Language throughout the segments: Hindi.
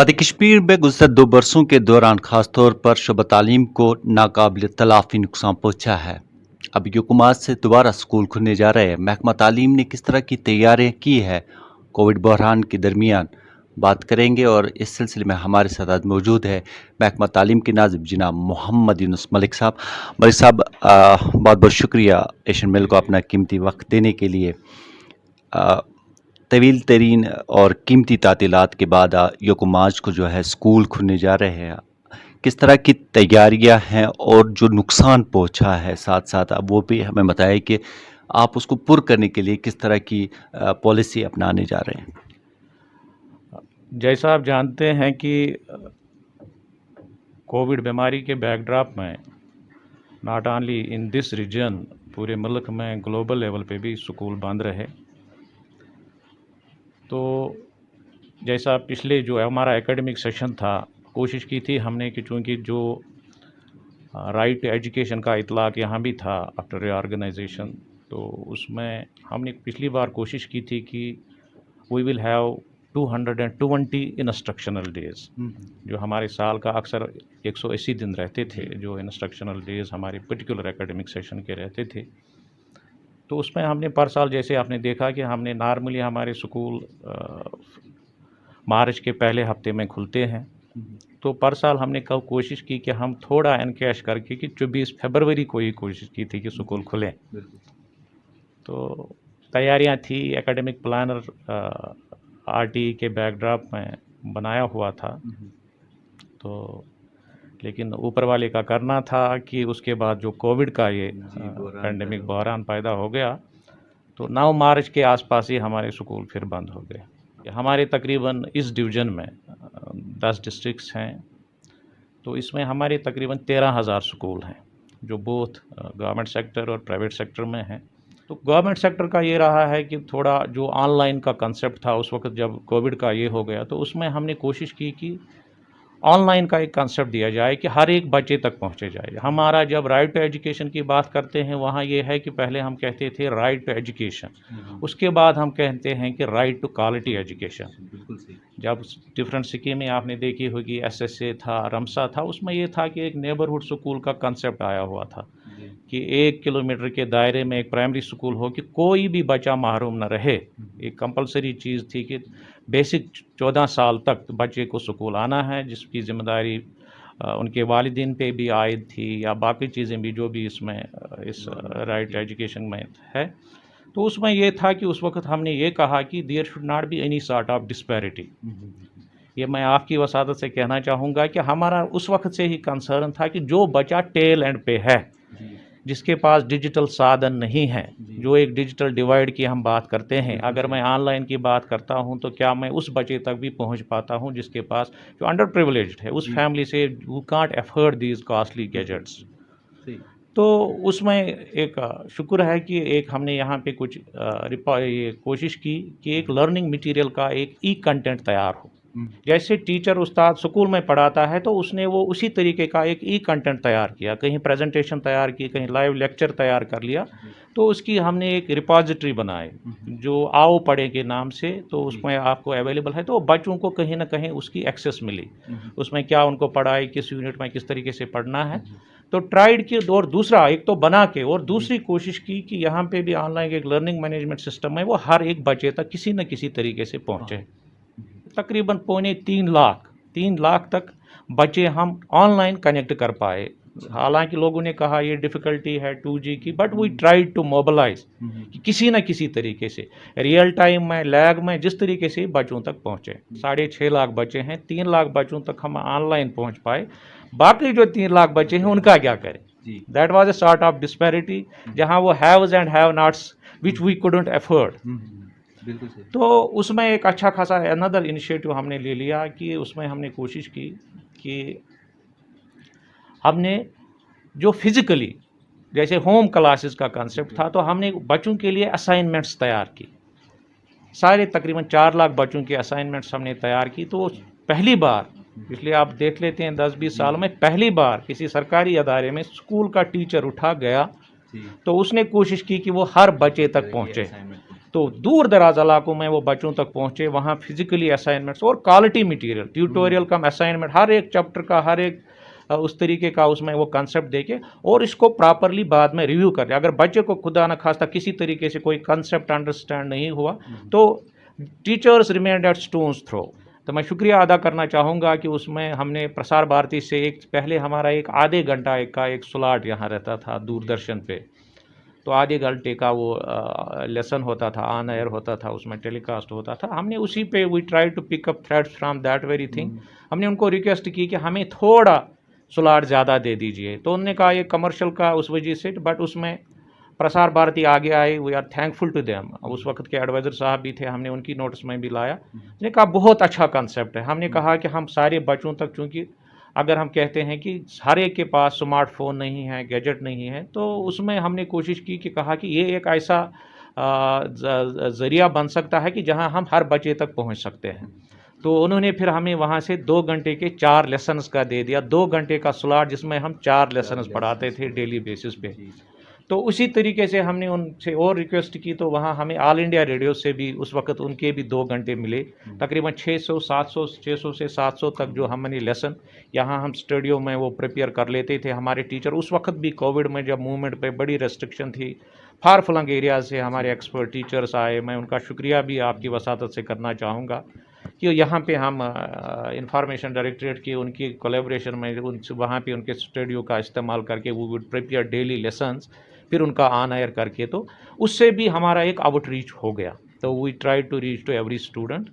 वादी कश्मीर में गुज़श्ता 2 बरसों के दौरान ख़ासतौर पर शोबा तालीम को नाकाबिल तलाफ़ी नुकसान पहुँचा है। अब हुकूमत से दोबारा स्कूल खुलने जा रहे हैं। महकमा तालीम ने किस तरह की तैयारियाँ की है कोविड बहरान के दरमियान, बात करेंगे। और इस सिलसिले में हमारे साथ आज मौजूद है महकमा तालीम के नाज़िम जनाब मोहम्मद यूनुस मलिक साहब। मलिक साहब, बहुत बहुत शुक्रिया एशियन मेल को अपना कीमती वक्त देने के लिए। तवील तरीन और कीमती तातीलात के बाद यकम मार्च को जो है स्कूल खुलने जा रहे हैं। किस तरह की तैयारियां हैं और जो नुकसान पहुंचा है साथ साथ अब वो भी हमें बताएं कि आप उसको पुर करने के लिए किस तरह की पॉलिसी अपनाने जा रहे हैं। जैसा आप जानते हैं कि कोविड बीमारी के बैकड्रॉप में not only in this region, पूरे मुल्क में ग्लोबल लेवल पे भी स्कूल बंद रहे। तो जैसा पिछले जो हमारा एकेडमिक सेशन था, कोशिश की थी हमने कि चूँकि जो राइट एजुकेशन का इतलाक़ यहाँ भी था आफ्टर रीऑर्गेनाइजेशन, तो उसमें हमने पिछली बार कोशिश की थी कि we will have 220 instructional days, जो हमारे साल का अक्सर 180 दिन रहते थे, जो इंस्ट्रक्शनल डेज़ हमारे पर्टिकुलर एकेडमिक सेशन के रहते थे। तो उसमें हमने पर साल, जैसे आपने देखा कि हमने नॉर्मली हमारे स्कूल मार्च के पहले हफ्ते में खुलते हैं, तो पर साल हमने कब कोशिश की कि हम थोड़ा एनकैश करके कि 24 फरवरी को ही कोशिश की थी कि स्कूल खुलें। तो तैयारियां थी, एकेडमिक प्लानर आरटी के बैकड्रॉप में बनाया हुआ था, तो लेकिन ऊपर वाले का करना था कि उसके बाद जो कोविड का ये पैंडेमिक बहरान पैदा हो गया, तो 9 मार्च के आसपास ही हमारे स्कूल फिर बंद हो गए। हमारे तकरीबन इस डिवीज़न में 10 डिस्ट्रिक्ट्स हैं, तो इसमें हमारे तकरीबन 13,000 स्कूल हैं, जो बोथ गवर्नमेंट सेक्टर और प्राइवेट सेक्टर में हैं। तो गवर्नमेंट सेक्टर का ये रहा है कि थोड़ा जो ऑनलाइन का कंसेप्ट था उस वक्त जब कोविड का ये हो गया, तो उसमें हमने कोशिश की कि ऑनलाइन का एक कंसेप्ट दिया जाए कि हर एक बच्चे तक पहुंचे जाए। हमारा जब राइट टू एजुकेशन की बात करते हैं, वहाँ ये है कि पहले हम कहते थे राइट टू एजुकेशन, उसके बाद हम कहते हैं कि राइट टू क्वालिटी एजुकेशन। जब डिफरेंट स्कीमें आपने देखी होगी, SSA था, रमसा था, उसमें ये था कि एक नेबरहुड स्कूल का कंसेप्ट आया हुआ था कि 1 किलोमीटर के दायरे में एक प्राइमरी स्कूल हो कि कोई भी बच्चा महरूम न रहे। एक कंपलसरी चीज़ थी कि बेसिक 14 साल तक बच्चे को स्कूल आना है, जिसकी ज़िम्मेदारी उनके वालिदैन पे भी आयद थी, या बाकी चीज़ें भी जो भी इसमें इस राइट एजुकेशन में है। तो उसमें ये था कि उस वक्त हमने ये कहा कि there should not be any sort of disparity. ये मैं आपकी वसादत से कहना चाहूँगा कि हमारा उस वक्त से ही कंसर्न था कि जो बच्चा टेल एंड पे है, जिसके पास डिजिटल साधन नहीं है, जो एक डिजिटल डिवाइड की हम बात करते हैं, अगर मैं ऑनलाइन की बात करता हूं तो क्या मैं उस बच्चे तक भी पहुंच पाता हूं जिसके पास, जो अंडर प्रिविलेज्ड है, उस फैमिली से who can't afford these costly gadgets. तो उसमें एक शुक्र है कि एक हमने यहाँ पे कुछ ये कोशिश की कि एक लर्निंग मटेरियल का एक ई कंटेंट तैयार हो। जैसे टीचर उस्ताद स्कूल में पढ़ाता है, तो उसने वो उसी तरीके का एक ई कंटेंट तैयार किया, कहीं प्रेजेंटेशन तैयार की, कहीं लाइव लेक्चर तैयार कर लिया। तो उसकी हमने एक रिपॉजिटरी बनाई जो आओ पढ़े के नाम से, तो उसमें आपको अवेलेबल है, तो बच्चों को कहीं ना कहीं उसकी एक्सेस मिली, उसमें क्या उनको पढ़ाई, किस यूनिट में किस तरीके से पढ़ना है। तो ट्राइड की, और दूसरा एक तो बना के, और दूसरी कोशिश की कि यहाँ पे भी ऑनलाइन एक लर्निंग मैनेजमेंट सिस्टम है, वो हर एक बच्चे तक किसी न किसी तरीके से पहुँचे। तकरीबन 3 लाख तक बच्चे हम ऑनलाइन कनेक्ट कर पाए। हालांकि लोगों ने कहा ये डिफ़िकल्टी है 2G की, but we tried to mobilise कि किसी न किसी तरीके से रियल टाइम में, लैग में, जिस तरीके से बच्चों तक पहुँचे। 6.5 लाख बच्चे हैं, 3 लाख बच्चों तक हम ऑनलाइन पहुँच पाए। बाकी जो 3 लाख बच्चे हैं उनका क्या करें? That was a sort of disparity, जहाँ वो haves and have nots which we couldn't afford. तो उसमें एक अच्छा खासा अनदर इनिशिएटिव हमने ले लिया कि उसमें हमने कोशिश की कि हमने जो फिज़िकली, जैसे होम क्लासेस का कंसेप्ट था, तो हमने बच्चों के लिए असाइनमेंट्स तैयार की। सारे तकरीबन 4 लाख बच्चों के असाइनमेंट्स हमने तैयार की। तो पहली बार, इसलिए आप देख लेते हैं 10-20 साल में पहली बार किसी सरकारी अदारे में स्कूल का टीचर उठा गया, तो उसने कोशिश की कि वो हर बच्चे तक पहुँचे। तो दूर दराज इलाकों में वो बच्चों तक पहुँचे, वहाँ फिजिकली असाइनमेंट्स और क्वालिटी मटीरियल, ट्यूटोरियल कम असाइनमेंट, हर एक चैप्टर का हर एक उस तरीके का उसमें वो कंसेप्ट देके और इसको प्रॉपरली बाद में रिव्यू कर। अगर बच्चे को खुदा न खास्ता किसी तरीके से कोई कंसेप्ट अंडरस्टैंड नहीं हुआ तो teachers remained at stone's throw. तो मैं शुक्रिया अदा करना चाहूँगा कि उसमें हमने प्रसार भारती से एक पहले हमारा एक आधे घंटा का एक स्लॉट यहाँ रहता था दूरदर्शन पे, तो आधे घंटे का वो लेसन होता था, ऑन एयर होता था, उसमें टेलीकास्ट होता था। हमने उसी पे we try to pick up threads from that very thing. हमने उनको रिक्वेस्ट की कि हमें थोड़ा स्लॉट ज़्यादा दे दीजिए, तो उन्होंने कहा ये कमर्शियल का उस वजह से, बट उसमें प्रसार भारती आगे आए, we are thankful to them. उस वक्त के एडवाइज़र साहब भी थे, हमने उनकी नोटिस में भी लाया। उन्होंने कहा बहुत अच्छा कंसेप्ट है। हमने कहा कि हम सारे बच्चों तक, चूँकि अगर हम कहते हैं कि हर एक के पास स्मार्टफोन नहीं है, गैजेट नहीं है, तो उसमें हमने कोशिश की कि कहा कि ये एक ऐसा ज़रिया बन सकता है कि जहां हम हर बच्चे तक पहुंच सकते हैं। तो उन्होंने फिर हमें वहां से 2 घंटे के 4 लेसन्स का दे दिया, 2 घंटे का स्लॉट जिसमें हम 4 लेसन्स पढ़ाते थे डेली बेसिस पे। तो उसी तरीके से हमने उनसे और रिक्वेस्ट की, तो वहाँ हमें ऑल इंडिया रेडियो से भी उस वक्त उनके भी 2 घंटे मिले। तकरीबन 600 से 700 तक जो हमने लेसन यहाँ हम स्टूडियो में वो प्रिपेयर कर लेते थे। हमारे टीचर उस वक्त भी कोविड में जब मूवमेंट पे बड़ी रेस्ट्रिक्शन थी, फार फ्लंग एरिया से हमारे एक्सपर्ट टीचर्स आए। मैं उनका शुक्रिया भी आपकी वसातत से करना चाहूँगा कि यहाँ पे हम इंफॉर्मेशन डायरेक्टरेट की उनकी कोलैबोरेशन में उनसे वहाँ पे उनके स्टूडियो का इस्तेमाल करके वो वुड प्रिपेयर डेली लेसन्स, फिर उनका ऑन एयर करके, तो उससे भी हमारा एक आउटरीच हो गया। तो we try to reach to every student.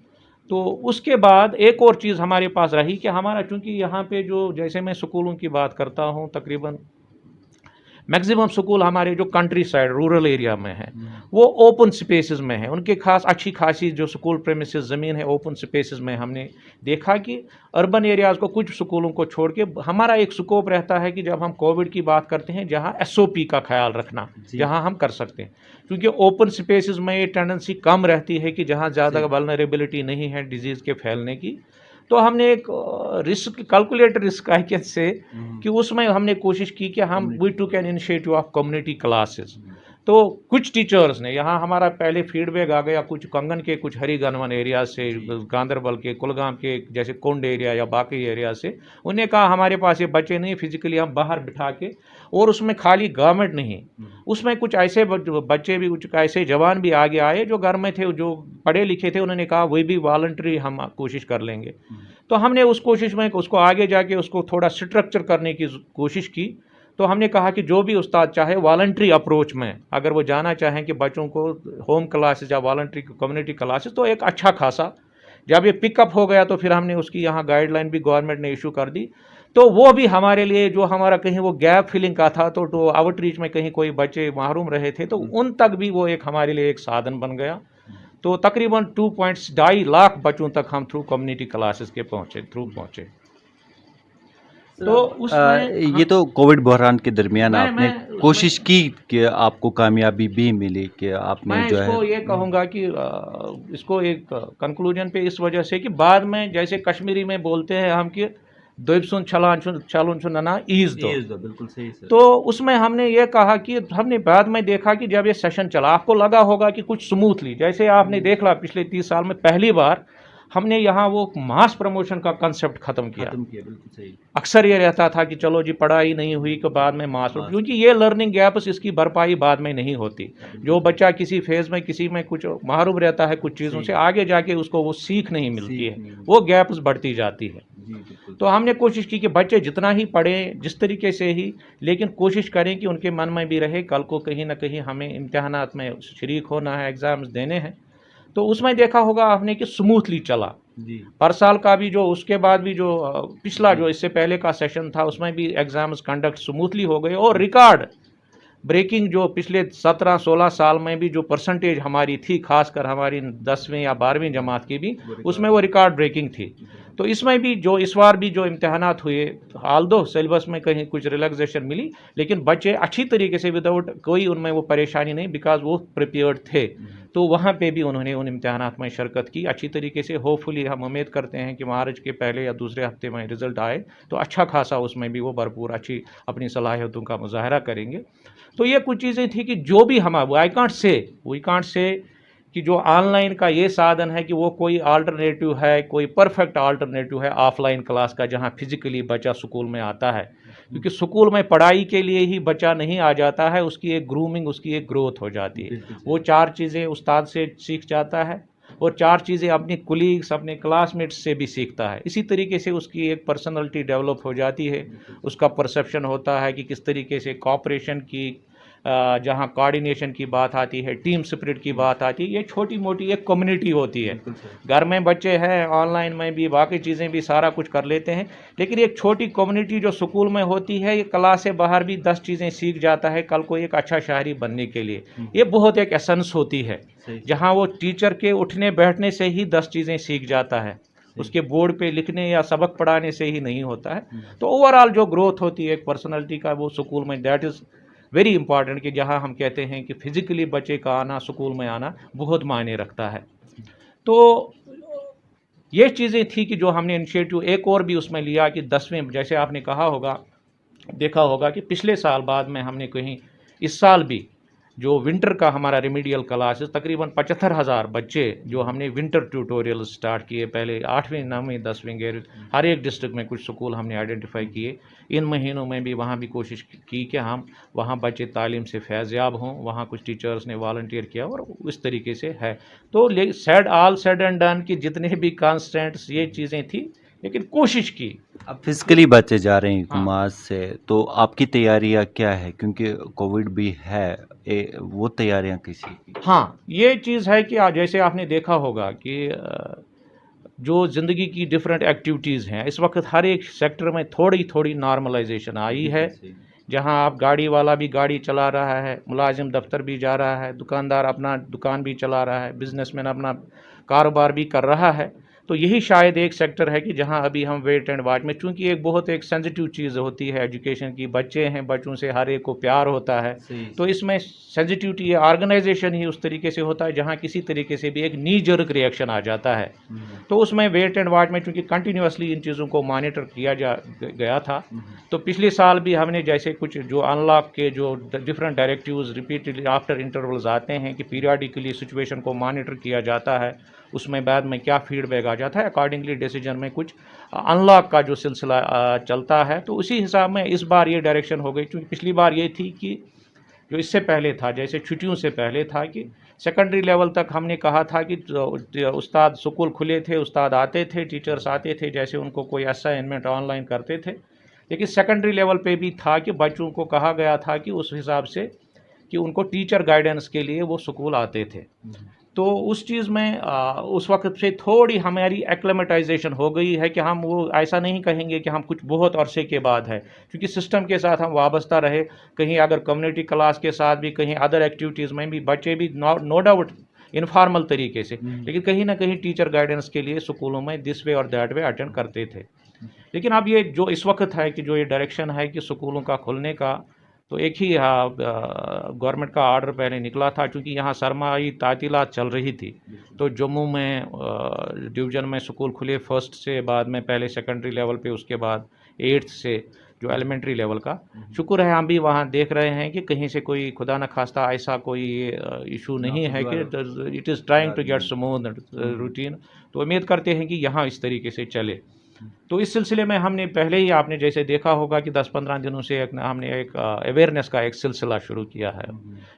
तो उसके बाद एक और चीज़ हमारे पास रही कि हमारा, चूँकि यहाँ पे जो, जैसे मैं स्कूलों की बात करता हूँ, तकरीबन मैक्सिमम स्कूल हमारे जो कंट्री साइड रूरल एरिया में है वो ओपन स्पेसेस में है। उनके खास अच्छी खासी जो स्कूल प्रेमिसेस ज़मीन है ओपन स्पेसेस में हमने देखा कि अर्बन एरियाज़ को कुछ स्कूलों को छोड़ के हमारा एक स्कोप रहता है कि जब हम कोविड की बात करते हैं जहां एसओपी का ख्याल रखना, जहां हम कर सकते हैं, क्योंकि ओपन स्पेसेस में ये टेंडेंसी कम रहती है कि जहां ज़्यादा वल्नरेबिलिटी नहीं है डिजीज़ के फैलने की। तो हमने एक रिस्क कैलकुलेटेड रिस्क आइकेट से कि उसमें हमने कोशिश की कि हम we too can initiative of community classes. तो कुछ टीचर्स ने, यहाँ हमारा पहले फीडबैक आ गया कुछ कंगन के, कुछ हरिगनवन एरिया से, गांधरबल के, कुलगाम के, जैसे कुंड एरिया या बाकी एरिया से, उन्हें कहा हमारे पास ये बच्चे नहीं फिजिकली हम बाहर बिठा के, और उसमें खाली गवर्नमेंट नहीं, उसमें कुछ ऐसे बच्चे भी, कुछ ऐसे जवान भी आगे आए जो घर में थे, जो पढ़े लिखे थे, उन्होंने कहा वही भी वॉलंटरी हम कोशिश कर लेंगे। तो हमने उस कोशिश में उसको आगे जाके उसको थोड़ा स्ट्रक्चर करने की कोशिश की। तो हमने कहा कि जो भी उस्ताद चाहे वॉलंटरी अप्रोच में अगर वो जाना चाहें कि बच्चों को होम क्लासेस या वॉलंटरी कम्युनिटी क्लासेस, तो एक अच्छा खासा जब ये पिकअप हो गया तो फिर हमने उसकी यहाँ गाइडलाइन भी गवर्नमेंट ने इशू कर दी। तो वो भी हमारे लिए जो हमारा कहीं वो गैप फिलिंग का था, तो आउटरीच में कहीं कोई बच्चे महरूम रहे थे, तो उन तक भी वो एक हमारे लिए एक साधन बन गया। तो तकरीबन 2.2 लाख बच्चों तक हम थ्रू कम्युनिटी क्लासेस के पहुँचे। तो उसमें ये तो कोविड बहरान के दरमियान आपने कोशिश की कि आपको कामयाबी भी मिली कि आपने मैं जो इसको है ये कहूँगा कि इसको एक कंक्लूजन पे इस वजह से कि बाद में जैसे कश्मीरी में बोलते हैं हम कि दोइबसुन छलान नना ईज दो, बिल्कुल सही सर। तो उसमें हमने ये कहा कि हमने बाद में देखा कि जब ये सेशन चला, आपको लगा होगा कि कुछ स्मूथली, जैसे आपने देखा पिछले 30 साल में पहली बार हमने यहाँ वो मास प्रमोशन का कंसेप्ट खत्म किया। बिल्कुल सही। अक्सर ये रहता था कि चलो जी पढ़ाई नहीं हुई कि बाद में मास, क्योंकि ये लर्निंग गैप्स इसकी भरपाई बाद में नहीं होती। जो बच्चा किसी फेज में किसी में कुछ महरूम रहता है कुछ चीज़ों से, आगे जाके उसको वो सीख नहीं मिलती है, वो गैप्स बढ़ती जाती है। तो हमने कोशिश की कि बच्चे जितना ही पढ़ें जिस तरीके से ही, लेकिन कोशिश करें कि उनके मन में भी रहे कल को कहीं ना कहीं हमें इम्तिहानात में शरीक होना है, एग्ज़ाम्स देने हैं। तो उसमें देखा होगा आपने कि स्मूथली चला पर साल का भी, जो उसके बाद भी जो पिछला जो इससे पहले का सेशन था उसमें भी एग्ज़ाम्स कंडक्ट स्मूथली हो गए, और रिकॉर्ड ब्रेकिंग जो पिछले 17-16 साल में भी जो परसेंटेज हमारी थी, खासकर हमारी 10वीं या 12वीं जमात की भी, उसमें वो रिकॉर्ड ब्रेकिंग थी। तो इसमें भी जो इस बार भी जो इम्तहानात हुए, हाल दो सिलेबस में कहीं कुछ रिलैक्सेशन मिली, लेकिन बच्चे अच्छी तरीके से विदाउट कोई उनमें वो परेशानी नहीं, बिकॉज वो प्रिपेयर्ड थे। तो वहाँ पे भी उन्होंने उन इम्तहानात में शिरकत की अच्छी तरीके से। होपफुली हम उम्मीद करते हैं कि मार्च के पहले या दूसरे हफ्ते में रिज़ल्ट आए तो अच्छा खासा उसमें भी वो भरपूर अच्छी अपनी सलाहियतों का मुजाहरा करेंगे। तो ये कुछ चीज़ें थी कि जो भी हम वी कांट से कि जो ऑनलाइन का ये साधन है कि वो कोई अल्टरनेटिव है, कोई परफेक्ट अल्टरनेटिव है ऑफलाइन क्लास का, जहाँ फिजिकली बच्चा स्कूल में आता है। क्योंकि स्कूल में पढ़ाई के लिए ही बच्चा नहीं आ जाता है, उसकी एक ग्रूमिंग, उसकी एक ग्रोथ हो जाती है। वो 4 चीज़ें उस्ताद से सीख जाता है और 4 चीज़ें अपने कुलीग्स, अपने क्लासमेट्स से भी सीखता है। इसी तरीके से उसकी एक पर्सनैलिटी डेवलप हो जाती है, उसका परसेप्शन होता है कि किस तरीके से कोऑपरेशन की, जहाँ कोऑर्डिनेशन की बात आती है, टीम स्पिरिट की बात आती है, ये छोटी मोटी एक कम्युनिटी होती है। घर में बच्चे हैं, ऑनलाइन में भी बाकी चीज़ें भी सारा कुछ कर लेते हैं, लेकिन एक छोटी कम्युनिटी जो स्कूल में होती है, ये क्लास से बाहर भी 10 चीज़ें सीख जाता है कल को एक अच्छा शहरी बनने के लिए। ये बहुत एक एसेंस होती है, जहाँ वो टीचर के उठने बैठने से ही 10 चीज़ें सीख जाता है, उसके बोर्ड पे लिखने या सबक पढ़ाने से ही नहीं होता है। तो ओवरऑल जो ग्रोथ होती है एक पर्सनालिटी का, वो स्कूल में, दैट इज़ वेरी इंपॉर्टेंट, कि जहाँ हम कहते हैं कि फिजिकली बच्चे का आना, स्कूल में आना बहुत मायने रखता है। तो ये चीज़ें थी कि जो हमने इनिशिएटिव एक और भी उसमें लिया कि 10वें, जैसे आपने कहा होगा, देखा होगा कि पिछले साल बाद में हमने कहीं, इस साल भी जो विंटर का हमारा रेमेडियल क्लासेस, तकरीबन 75,000 बच्चे जो हमने विंटर ट्यूटोरियल स्टार्ट किए, पहले 8वीं 9वीं 10वीं 11वीं, हर एक डिस्ट्रिक्ट में कुछ स्कूल हमने आइडेंटिफाई किए। इन महीनों में भी वहाँ भी कोशिश की कि हम वहाँ बच्चे तालीम से फैज़याब हों, वहाँ कुछ टीचर्स ने वॉलंटियर किया और इस तरीके से है। तो ऑल सेड एंड डन कि जितने भी कॉन्स्टेंट्स ये चीज़ें थी, लेकिन कोशिश की। अब फिजिकली बच्चे जा रहे हैं हाँ। कुमार से, तो आपकी तैयारियां क्या है, क्योंकि कोविड भी है, वो तैयारियां कैसी की? हाँ, ये चीज़ है कि जैसे आपने देखा होगा कि जो ज़िंदगी की डिफरेंट एक्टिविटीज़ हैं, इस वक्त हर एक सेक्टर में थोड़ी थोड़ी नॉर्मलाइजेशन आई है। जहाँ आप गाड़ी वाला भी गाड़ी चला रहा है, मुलाजिम दफ्तर भी जा रहा है, दुकानदार अपना दुकान भी चला रहा है, बिजनेसमैन अपना कारोबार भी कर रहा है। तो यही शायद एक सेक्टर है कि जहाँ अभी हम वेट एंड वाच में, चूँकि एक बहुत एक सेंसिटिव चीज़ होती है एजुकेशन की, बच्चे हैं, बच्चों से हर एक को प्यार होता है, तो इसमें सेंसिटिविटी या ऑर्गेनाइजेशन ही उस तरीके से होता है जहाँ किसी तरीके से भी एक नी जर्क रिएक्शन आ जाता है। तो उसमें वेट एंड वाच में चूँकि कंटिन्यूसली इन चीज़ों को मॉनिटर किया गया था, तो पिछले साल भी हमने जैसे कुछ जो अनलॉक के जो different directives repeatedly after intervals आते हैं कि पीरियडिकली सिचुएशन को मॉनिटर किया जाता है, उसमें बाद में क्या फीडबैक आ जाता है, अकॉर्डिंगली डिसीजन में कुछ अनलॉक का जो सिलसिला चलता है। तो उसी हिसाब में इस बार ये डायरेक्शन हो गई, क्योंकि पिछली बार ये थी कि जो इससे पहले था, जैसे छुट्टियों से पहले था कि सेकेंडरी लेवल तक हमने कहा था कि उस्ताद, स्कूल खुले थे, उस्ताद आते थे, टीचर्स आते थे, जैसे उनको कोई असाइनमेंट ऑनलाइन करते थे। लेकिन सेकेंडरी लेवल पे भी था कि बच्चों को कहा गया था कि उस हिसाब से कि उनको टीचर गाइडेंस के लिए वो स्कूल आते थे। तो उस चीज़ में उस वक्त से थोड़ी हमारी एक्लेमेटाइजेशन हो गई है कि हम वो ऐसा नहीं कहेंगे कि हम कुछ बहुत अरसे के बाद है, क्योंकि सिस्टम के साथ हम वाबस्ता रहे। कहीं अगर कम्युनिटी क्लास के साथ भी, कहीं अदर एक्टिविटीज़ में भी बच्चे भी नो डाउट इनफॉर्मल तरीके से, लेकिन कहीं ना कहीं टीचर गाइडेंस के लिए स्कूलों में दिस वे और दैट वे अटेंड करते थे। लेकिन अब ये जो इस वक्त है कि जो ये डायरेक्शन है कि स्कूलों का खुलने का, तो एक ही गवर्नमेंट का ऑर्डर पहले निकला था, क्योंकि यहाँ सरमाई तातीलात चल रही थी। तो जम्मू में डिवीज़न में स्कूल खुले फर्स्ट से, बाद में पहले सेकेंडरी लेवल पे, उसके बाद 8th से जो एलिमेंट्री लेवल का। शुक्र है हम भी वहाँ देख रहे हैं कि कहीं से कोई खुदा न खास्ता ऐसा कोई इशू नहीं है कि it is trying to get smooth routine. तो उम्मीद करते हैं कि यहाँ इस तरीके से चले। तो इस सिलसिले में हमने पहले ही, आपने जैसे देखा होगा कि 10-15 दिनों से हमने एक अवेयरनेस का एक सिलसिला शुरू किया है,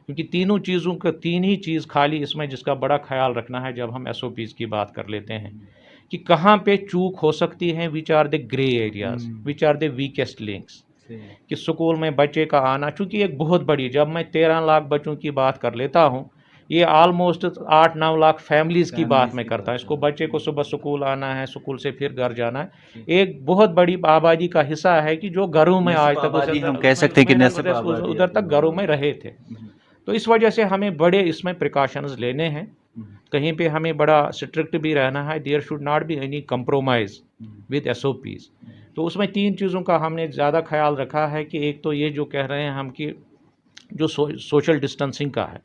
क्योंकि तीनों चीज़ों का, तीन ही चीज़ खाली इसमें जिसका बड़ा ख्याल रखना है जब हम SOPs की बात कर लेते हैं, कि कहाँ पे चूक हो सकती है, which are the grey areas, which are the weakest links. कि स्कूल में बच्चे का आना, चूँकि एक बहुत बड़ी, जब मैं 13 लाख बच्चों की बात कर लेता हूँ, ये ऑलमोस्ट 8-9 लाख फैमिलीज़ की बात मैं करता हूँ। इसको बच्चे को सुबह स्कूल आना है, स्कूल से फिर घर जाना है, एक बहुत बड़ी आबादी का हिस्सा है कि जो घरों में आज तक, हम कह सकते हैं कि उधर तक घरों में रहे थे। तो इस वजह से हमें बड़े इसमें प्रिकॉशंस लेने हैं, कहीं पे हमें बड़ा स्ट्रिक्ट भी रहना है। There should not be any compromise with SOPs। तो उसमें 3 चीज़ों का हमने ज़्यादा ख्याल रखा है कि एक तो ये जो कह रहे हैं हम कि जो सोशल डिस्टेंसिंग का है,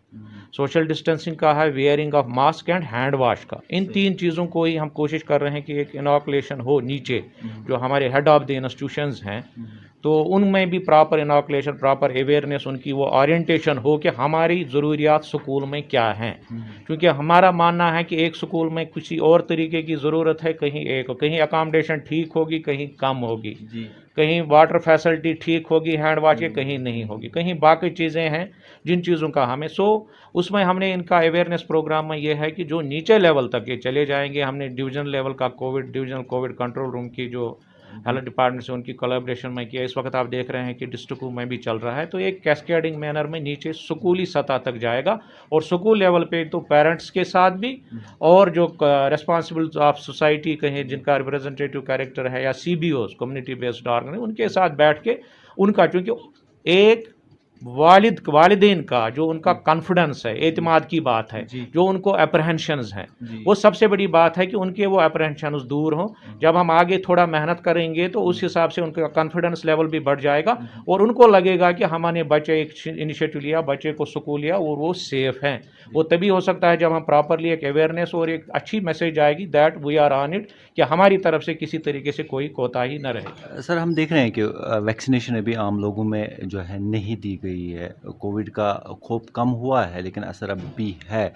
सोशल डिस्टेंसिंग का है, wearing of mask and hand wash का, इन 3 चीज़ों को ही हम कोशिश कर रहे हैं कि एक इनॉकुलेशन हो नीचे, जो हमारे हेड ऑफ द इंस्टीट्यूशंस हैं, तो उनमें भी प्रॉपर इनॉकुलेशन, प्रॉपर अवेयरनेस, उनकी वो ओरिएंटेशन हो कि हमारी ज़रूरियात स्कूल में क्या हैं। क्योंकि हमारा मानना है कि एक स्कूल में किसी और तरीके की ज़रूरत है, कहीं अकामडेशन ठीक होगी, कहीं कम होगी, कहीं वाटर फैसिलिटी ठीक होगी हैंड वाश की, कहीं नहीं होगी, कहीं बाकी चीज़ें हैं जिन चीज़ों का हमें उसमें हमने इनका अवेयरनेस प्रोग्राम में ये है कि जो नीचे लेवल तक ये चले जाएंगे, हमने डिवीजन लेवल का डिवीजनल कोविड कंट्रोल रूम की जो हेल्थ डिपार्टमेंट से उनकी कोलैबोरेशन में किया। इस वक्त आप देख रहे हैं कि डिस्ट्रिक्ट में भी चल रहा है, तो एक कैस्केडिंग मैनर में नीचे स्कूली सतह तक जाएगा और स्कूल लेवल पे तो पेरेंट्स के साथ भी और जो रिस्पॉन्सिबल ऑफ सोसाइटी कहें जिनका रिप्रेजेंटेटिव कैरेक्टर है, या CBOs कम्युनिटी बेस्ड ऑर्गेनाइजेशन, उनके साथ बैठ के उनका, क्योंकि एक वालिदैन का जो उनका कॉन्फिडेंस है, एतमाद की बात है, जो उनको अप्रहेंशंस हैं, वो सबसे बड़ी बात है कि उनके वो अप्रहेंशंस दूर हों। जब हम आगे थोड़ा मेहनत करेंगे तो उस हिसाब से उनका कॉन्फिडेंस लेवल भी बढ़ जाएगा और उनको लगेगा कि हमारे बच्चे एक इनिशिएटिव लिया, बच्चे को स्कूल लिया और वो सेफ हैं। वो तभी हो सकता है जब हम प्रॉपरली एक अवेयरनेस और एक अच्छी मैसेज आएगी that we are on it, कि हमारी तरफ से किसी तरीके से कोई कोताही न रहे। सर, हम देख रहे हैं कि वैक्सीनेशन अभी आम लोगों में जो है नहीं दी गई है। कोविड का खौफ कम हुआ है लेकिन असर अब भी है।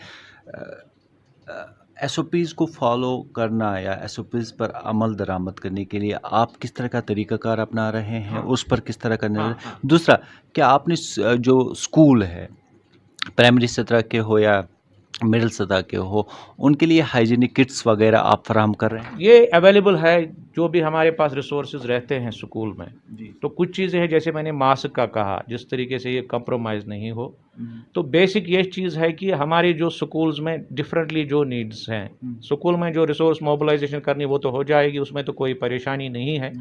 SOPs को फॉलो करना या SOPs पर अमल दरामद करने के लिए आप किस तरह का तरीक़ाकार अपना रहे हैं, उस पर किस तरह का निर्णय? दूसरा, क्या आपने जो स्कूल है, प्राइमरी सतह के हो या मिडिल सतह के हो, उनके लिए हाइजीनिक किट्स वगैरह आप फराहम कर रहे हैं? ये अवेलेबल है, जो भी हमारे पास रिसोर्सेज रहते हैं स्कूल में। तो कुछ चीज़ें हैं, जैसे मैंने मास्क का कहा, जिस तरीके से ये कंप्रोमाइज़ नहीं हो। तो बेसिक ये चीज़ है कि हमारी जो स्कूल्स में डिफरेंटली जो नीड्स हैं, स्कूल में जो रिसोर्स मोबिलाइजेशन करनी वो तो हो जाएगी, उसमें तो कोई परेशानी नहीं है।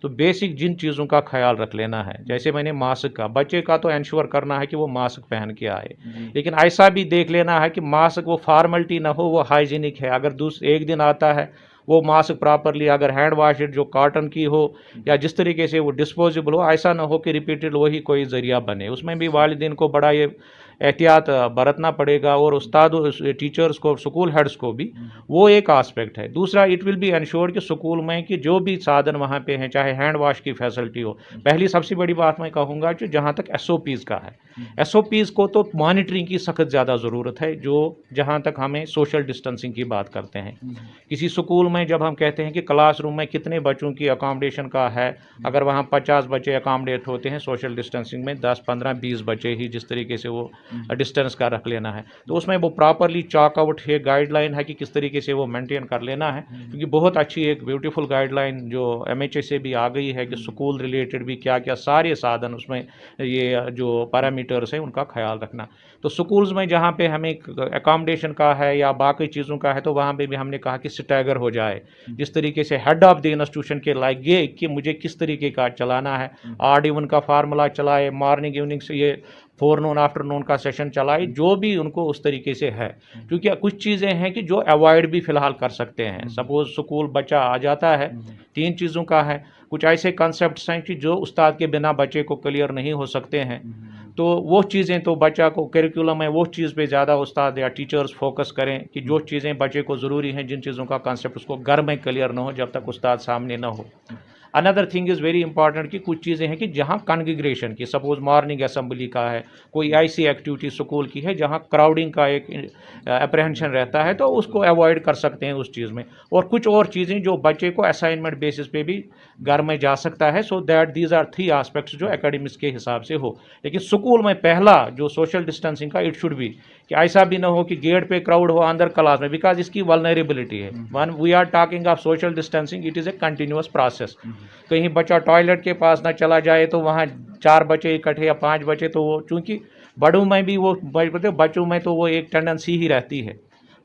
तो बेसिक जिन चीज़ों का ख्याल रख लेना है, जैसे मैंने मास्क का, बच्चे का तो इंश्योर करना है कि वो मास्क पहन के आए, लेकिन ऐसा भी देख लेना है कि मास्क वो फॉर्मेलिटी ना हो, वो हाइजीनिक है। अगर एक दिन आता है वो मास्क प्रॉपरली, अगर हैंड वाश जो कॉटन की हो या जिस तरीके से वो डिस्पोजेबल हो, ऐसा ना हो कि रिपीटेड वही कोई ज़रिया बने। उसमें भी वालिदैन को बड़ा ये एहतियात बरतना पड़ेगा और उस्तादों, टीचर्स को, स्कूल हेड्स को भी, वो एक आस्पेक्ट है। दूसरा, इट विल बी इंश्योर कि स्कूल में कि जो भी साधन वहाँ पे हैं, चाहे हैंड वाश की फैसिलिटी हो। पहली सबसे बड़ी बात मैं कहूँगा कि जहाँ तक SOPs का है, SOPs को तो मॉनिटरिंग की सख्त ज़्यादा ज़रूरत है। जो जहाँ तक हमें सोशल डिस्टेंसिंग की बात करते हैं, किसी स्कूल में जब हम कहते हैं कि क्लासरूम में कितने बच्चों की अकामडेशन का है, अगर वहाँ 50 बच्चे अकामडेट होते हैं सोशल डिस्टेंसिंग में, 10, 15, 20 बच्चे ही जिस तरीके से वो डिस्टेंस का रख लेना है, तो उसमें वो प्रॉपरली चॉक आउट है, गाइडलाइन है कि किस तरीके से वो मेंटेन कर लेना है। क्योंकि बहुत अच्छी एक ब्यूटीफुल गाइडलाइन जो MHA से भी आ गई है कि स्कूल रिलेटेड भी क्या क्या सारे साधन, उसमें ये जो पैरामीटर्स हैं उनका ख्याल रखना। तो स्कूल्स में जहाँ पे हमें अकामडेशन का है या बाकी चीज़ों का है, तो वहाँ पे भी हमने कहा कि स्टैगर हो जाए, जिस तरीके से हेड ऑफ द इंस्टीट्यूशन के लाइक ये कि मुझे किस तरीके का चलाना है, ऑड इवन का फार्मूला चलाए, मॉर्निंग इवनिंग से ये फोरनून आफ्टरनून का सेशन चलाए, जो भी उनको उस तरीके से है। क्योंकि कुछ चीज़ें हैं कि जो अवॉइड भी फ़िलहाल कर सकते हैं। सपोज़ स्कूल बच्चा आ जाता है, 3 चीज़ों का है, कुछ ऐसे कॉन्सेप्ट्स हैं कि जो उस्ताद के बिना बच्चे को क्लियर नहीं हो सकते हैं। तो वो चीज़ें तो बच्चा को करिकुलम में वो चीज़ पे ज़्यादा उस्ताद या टीचर्स फोकस करें कि जो चीज़ें बच्चे को ज़रूरी हैं, जिन चीज़ों का कॉन्सेप्ट उसको घर में क्लियर ना हो जब तक उस्ताद सामने ना हो। Another thing is very important कि कुछ चीज़ें हैं कि जहाँ कॉन्ग्रीगेशन की, सपोज मॉर्निंग असेंबली का है, कोई ऐसी एक्टिविटी स्कूल की है जहाँ क्राउडिंग का एक अप्रहेंशन रहता है, तो उसको अवॉइड कर सकते हैं उस चीज़ में। और कुछ और चीज़ें जो बच्चे को असाइनमेंट बेसिस पे भी घर में जा सकता है। So that these are 3 aspects जो एकेडमिक्स के हिसाब से हो। लेकिन स्कूल में पहला जो सोशल डिस्टेंसिंग का, इट शुड बी कि ऐसा भी ना हो कि गेट पे क्राउड हो अंदर क्लास में, बिकॉज इसकी वल्नरेबिलिटी है। When we are talking of social distancing, it is a continuous process. कहीं बच्चा टॉयलेट के पास ना चला जाए तो वहाँ 4 बच्चे इकट्ठे या 5 बच्चे, तो वो चूँकि बड़ों में भी वो बच्चों में तो वो एक टेंडेंसी ही रहती है,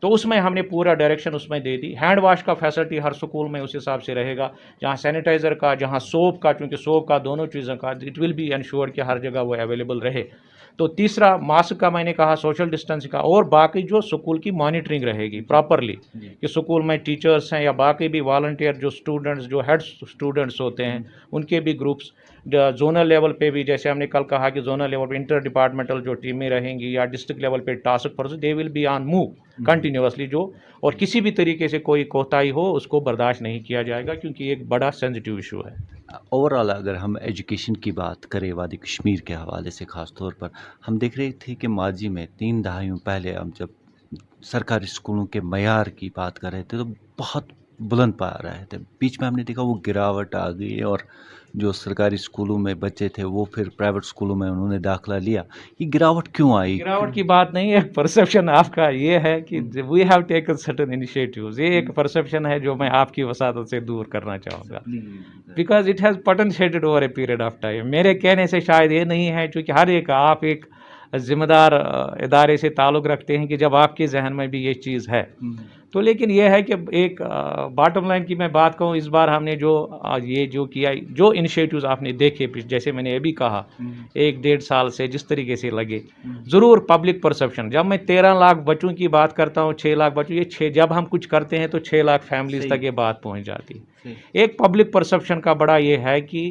तो उसमें हमने पूरा डायरेक्शन उसमें दे दी। हैंड वाश का फैसिलिटी हर स्कूल में उस हिसाब से रहेगा, जहाँ सैनिटाइज़र का, जहाँ सोप का, क्योंकि सोप का दोनों चीज़ों का इट विल बी इंश्योर कि हर जगह वो अवेलेबल रहे। तो तीसरा मास्क का मैंने कहा, सोशल डिस्टेंस का, और बाकी जो स्कूल की मॉनिटरिंग रहेगी प्रॉपरली कि स्कूल में टीचर्स हैं या बाकी भी वॉलंटियर जो स्टूडेंट्स, जो हेड स्टूडेंट्स होते हैं, उनके भी ग्रुप्स जोनल लेवल पे भी, जैसे हमने कल कहा कि जोनल लेवल पे इंटर डिपार्टमेंटल जो टीमें रहेंगी या डिस्ट्रिक्ट लेवल पे task force, they will be on move continuously, जो और किसी भी तरीके से कोई कोताही हो उसको बर्दाश्त नहीं किया जाएगा, क्योंकि एक बड़ा सेंसिटिव इशू है। ओवरऑल अगर हम एजुकेशन की बात करें वादी कश्मीर के हवाले से ख़ास तौर पर, हम देख रहे थे कि माजी में 3 दहाइयों पहले हम जब सरकारी स्कूलों के मयार की बात कर रहे थे तो बहुत बुलंद पा रहे थे। बीच में हमने देखा वो गिरावट आ गई और जो सरकारी स्कूलों में बच्चे थे वो फिर प्राइवेट स्कूलों में उन्होंने दाखिला लिया। ये गिरावट क्यों आई? गिरावट की बात नहीं है, परसेप्शन आपका ये है कि we have taken certain initiatives, ये एक परसेप्शन है जो मैं आपकी वसादत से दूर करना चाहूँगा, because it has potentiated over a period of time. मेरे कहने से शायद ये नहीं है, क्योंकि हर एक आप एक ज़िम्मेदार इदारे से ताल्लुक़ रखते हैं कि जब आपके जहन में भी ये चीज़ है तो, लेकिन यह है कि एक बॉटम लाइन की मैं बात कहूँ, इस बार हमने ये जो किया, जो इनिशिएटिव्स आपने देखे, जैसे मैंने ये भी कहा 1-1.5 साल से जिस तरीके से लगे, ज़रूर पब्लिक परसेप्शन, जब मैं 13 लाख बच्चों की बात करता हूँ, 6 लाख बच्चों, ये जब हम कुछ करते हैं तो 6 लाख फैमिलीज तक ये बात पहुँच जाती है। एक पब्लिक परसेप्शन का बड़ा ये है कि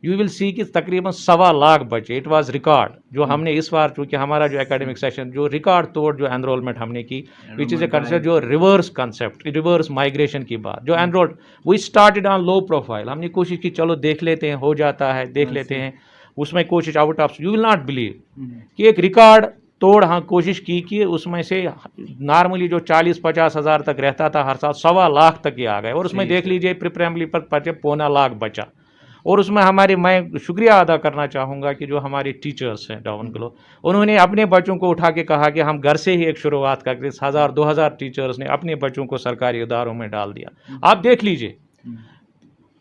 यू विल सी कि तकरीबन 1.25 लाख बच्चे, इट वाज रिकॉर्ड, जो हमने इस बार, चूँकि हमारा जो एकेडमिक सेशन जो रिकॉर्ड तोड़ जो एनरोलमेंट हमने की, विच इज़ ए कंसेप्ट जो रिवर्स कंसेप्ट, रिवर्स माइग्रेशन की बात, जो enrolled, we started on low profile, हमने कोशिश की चलो देख लेते हैं, हो जाता है, देख लेते हैं, उसमें कोशिश out of, you will not believe कि एक रिकॉर्ड तोड़ हाँ कोशिश की कि उसमें से नॉर्मली जो 40-50 हज़ार तक रहता था हर साल, 1.25 लाख तक ये आ गए, और उसमें देख लीजिए प्री प्राइमरी पर 1.25 लाख बचा। और उसमें मैं शुक्रिया अदा करना चाहूँगा कि जो हमारे टीचर्स हैं डाउन बिलो, उन्होंने अपने बच्चों को उठा के कहा कि हम घर से ही एक शुरुआत करके 1000-2000 टीचर्स ने अपने बच्चों को सरकारी इदारों में डाल दिया। आप देख लीजिए,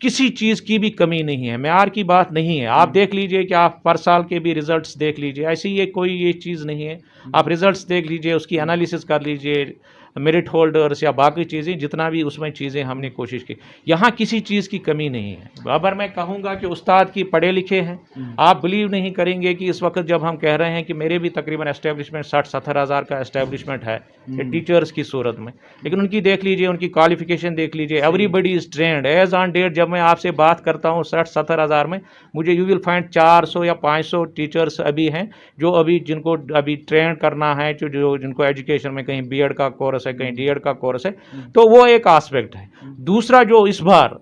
किसी चीज़ की भी कमी नहीं है, मेयार की बात नहीं है। आप देख लीजिए कि आप पर साल के भी रिजल्ट्स देख लीजिए, ऐसी ये चीज़ नहीं है। आप रिजल्ट्स देख लीजिए, उसकी एनालिसिस कर लीजिए, मेरिट होल्डर्स या बाकी चीज़ें, जितना भी उसमें चीज़ें हमने कोशिश की, यहाँ किसी चीज़ की कमी नहीं है। अगर मैं कहूँगा कि उस्ताद की पढ़े लिखे हैं, आप बिलीव नहीं करेंगे कि इस वक्त जब हम कह रहे हैं कि मेरे भी तकरीबन एस्टेब्लिशमेंट 60-70 हज़ार का एस्टेब्लिशमेंट है टीचर्स की सूरत में, लेकिन उनकी देख लीजिए, उनकी क्वालिफिकेशन देख लीजिए, everybody is trained as on date. जब मैं आपसे बात करता हूँ 60-70 हज़ार में, मुझे यू विल फाइंड 400 या 500 टीचर्स अभी हैं जो अभी जिनको अभी ट्रेंड करना है, जो जिनको एजुकेशन में कहीं बीएड का कोर्स है, कहीं डीएड का कोर्स है, तो वो एक एस्पेक्ट है। दूसरा जो इस बार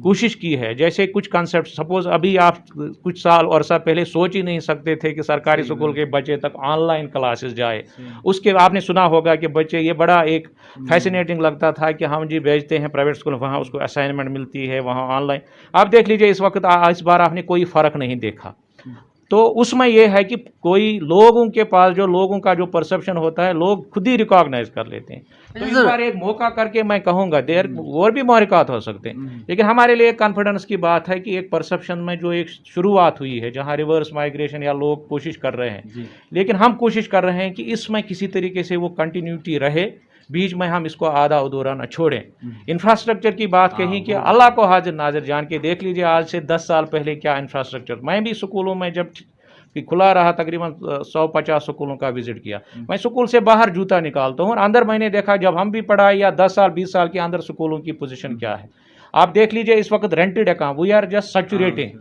कोशिश की है, जैसे कुछ कंसेप्ट, सपोज अभी आप कुछ साल और साल पहले सोच ही नहीं सकते थे कि सरकारी स्कूल के बच्चे तक ऑनलाइन क्लासेस जाए। उसके आपने सुना होगा कि बच्चे, ये बड़ा एक फैसिनेटिंग लगता था कि हम जी भेजते हैं प्राइवेट स्कूल, वहाँ उसको असाइनमेंट मिलती है, वहाँ ऑनलाइन। आप देख लीजिए इस वक्त, इस बार आपने कोई फ़र्क नहीं देखा। तो उसमें यह है कि कोई लोगों के पास जो लोगों का जो परसेप्शन होता है, लोग खुद ही रिकॉग्नाइज कर लेते हैं। तो इस बार एक मौका करके मैं कहूँगा, देर और भी महरिकात हो सकते हैं, लेकिन हमारे लिए कॉन्फिडेंस की बात है कि एक परसेप्शन में जो एक शुरुआत हुई है, जहाँ रिवर्स माइग्रेशन या लोग कोशिश कर रहे हैं, लेकिन हम कोशिश कर रहे हैं कि इसमें किसी तरीके से वो कंटिन्यूटी रहे, बीच में हम इसको आधा अधूरा न छोड़ें। इंफ्रास्ट्रक्चर की बात कही कि अल्लाह को हाजिर नाजिर जान के देख लीजिए, आज से 10 साल पहले क्या इंफ्रास्ट्रक्चर। मैं भी स्कूलों में जब खुला रहा, तकरीबन 150 स्कूलों का विजिट किया। मैं स्कूल से बाहर जूता निकालता हूँ और अंदर मैंने देखा, जब हम भी पढ़ाई या 10 साल 20 साल के अंदर स्कूलों की पोजीशन क्या है। आप देख लीजिए इस वक्त rented account, we are just saturating.